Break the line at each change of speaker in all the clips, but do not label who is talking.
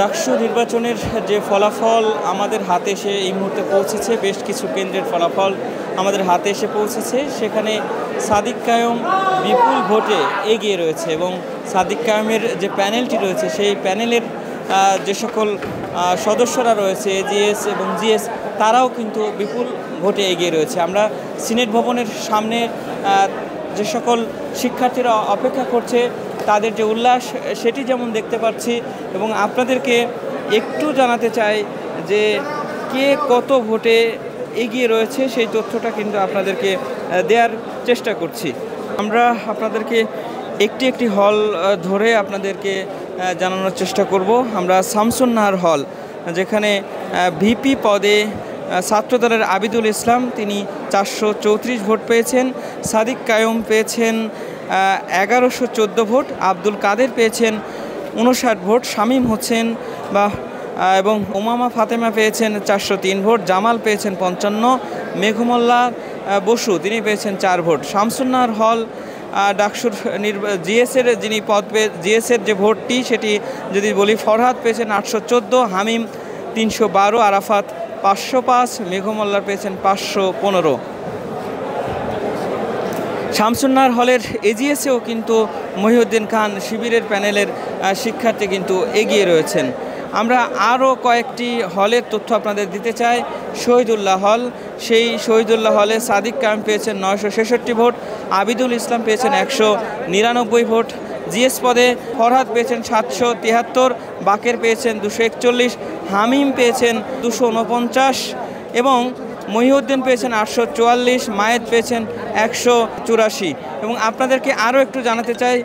ডাকসু নির্বাচনের যে ফলাফল আমাদের হাতে এসে এই মুহূর্তে পৌঁছেছে, বেশ কিছু কেন্দ্রের ফলাফল আমাদের হাতে এসে পৌঁছেছে। সেখানে সাদিক কায়ুম বিপুল ভোটে এগিয়ে রয়েছে এবং সাদিক কায়ুমের যে প্যানেলটি রয়েছে সেই প্যানেলের যে সকল সদস্যরা রয়েছে এজিএস এবং জিএস তারাও কিন্তু বিপুল ভোটে এগিয়ে রয়েছে। আমরা সিনেট ভবনের সামনে যে সকল শিক্ষার্থীরা অপেক্ষা করছে তাদের যে উল্লাস সেটি যেমন দেখতে পাচ্ছি এবং আপনাদেরকে একটু জানাতে চাই যে কে কত ভোটে এগিয়ে রয়েছে সেই তথ্যটা কিন্তু আপনাদেরকে দেওয়ার চেষ্টা করছি। আমরা আপনাদেরকে একটি হল ধরে আপনাদেরকে জানানোর চেষ্টা করব। আমরা শামসুন্নাহার হল, যেখানে ভিপি পদে ছাত্রদলের আবিদুল ইসলাম তিনি 434 ভোট পেয়েছেন, সাদিক কায়ুম পেয়েছেন 1114 ভোট, আব্দুল কাদের পেয়েছেন 59 ভোট, শামীম হোসেন এবং উমামা ফাতেমা পেয়েছেন 403 ভোট, জামাল পেয়েছেন 55, মেঘমুল্লাহ বসু তিনি পেয়েছেন 4 ভোট। শামসুন্নাহার হল ডাকসুর জিএসের যিনি জিএসের যে ভোটটি সেটি যদি বলি, ফরহাদ পেয়েছেন 814, হামিম 312, আরাফাত 505, মেঘমুল্লাহ পেয়েছেন 515। শামসুন্নাহার হলের এজিএসেও কিন্তু মহিউদ্দিন খান শিবিরের প্যানেলের শিক্ষার্থী কিন্তু এগিয়ে রয়েছেন। আমরা আরও কয়েকটি হলের তথ্য আপনাদের দিতে চাই। শহীদুল্লাহ হল, সেই শহীদুল্লাহ হলে সাদিক কায়ুম পেয়েছেন 966 ভোট, আবিদুল ইসলাম পেয়েছেন 199 ভোট, জিএস পদে ফরহাদ পেয়েছেন 773, বাকের পেয়েছেন 241, হামিম পেয়েছেন 249 এবং মহিউদ্দিন পেয়েছেন 844, মায়েদ পেয়েছেন 184। এবং আপনাদেরকে আরও একটু জানাতে চাই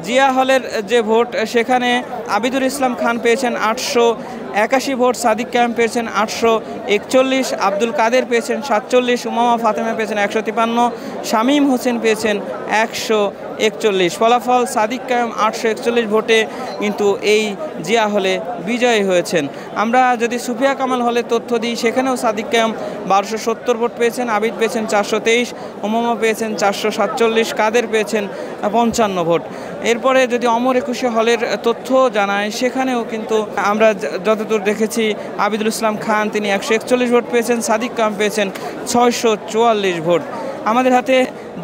জিয়া হলের যে ভোট সেখানে আবিদুল ইসলাম খান পেয়েছেন 881 ভোট, সাদিক কায়ুম পেয়েছেন 841, আব্দুল কাদের পেয়েছেন 47, উমামা ফাতেমা পেয়েছেন 153, শামীম হোসেন পেয়েছেন 141। ফলাফল সাদিক কায়ুম 841 ভোটে কিন্তু এই জিয়া হলে বিজয়ী হয়েছেন। আমরা যদি সুফিয়া কামাল হলের তথ্য দিই, সেখানেও সাদিক কায়ুম 1270 ভোট পেয়েছেন, আবিদ পেয়েছেন 423, উমামা পেয়েছেন 447, কাদের পেয়েছেন 55 ভোট। এরপরে যদি অমর একুশে হলের তথ্য জানায়, সেখানেও কিন্তু আমরা যতদূর দেখেছি আবিদুল ইসলাম খান তিনি 141 ভোট পেয়েছেন, সাদিক কায়ুম পেয়েছেন 644 ভোট। আমাদের হাতে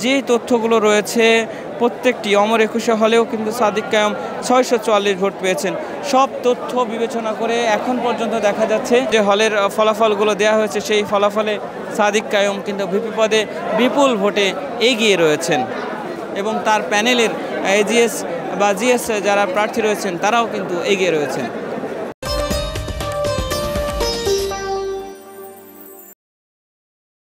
যে তথ্যগুলো রয়েছে প্রত্যেকটি অমর একুশে হলেও কিন্তু সাদিক কায়ুম 644 ভোট পেয়েছেন। সব তথ্য বিবেচনা করে এখন পর্যন্ত দেখা যাচ্ছে যে হলের ফলাফলগুলো দেওয়া হয়েছে সেই ফলাফলে সাদিক কায়ুম কিন্তু ভিপি পদে বিপুল ভোটে এগিয়ে রয়েছেন এবং তার প্যানেলের এজিএস বা জিএস যারা প্রার্থী রয়েছেন তারাও কিন্তু এগিয়ে রয়েছেন।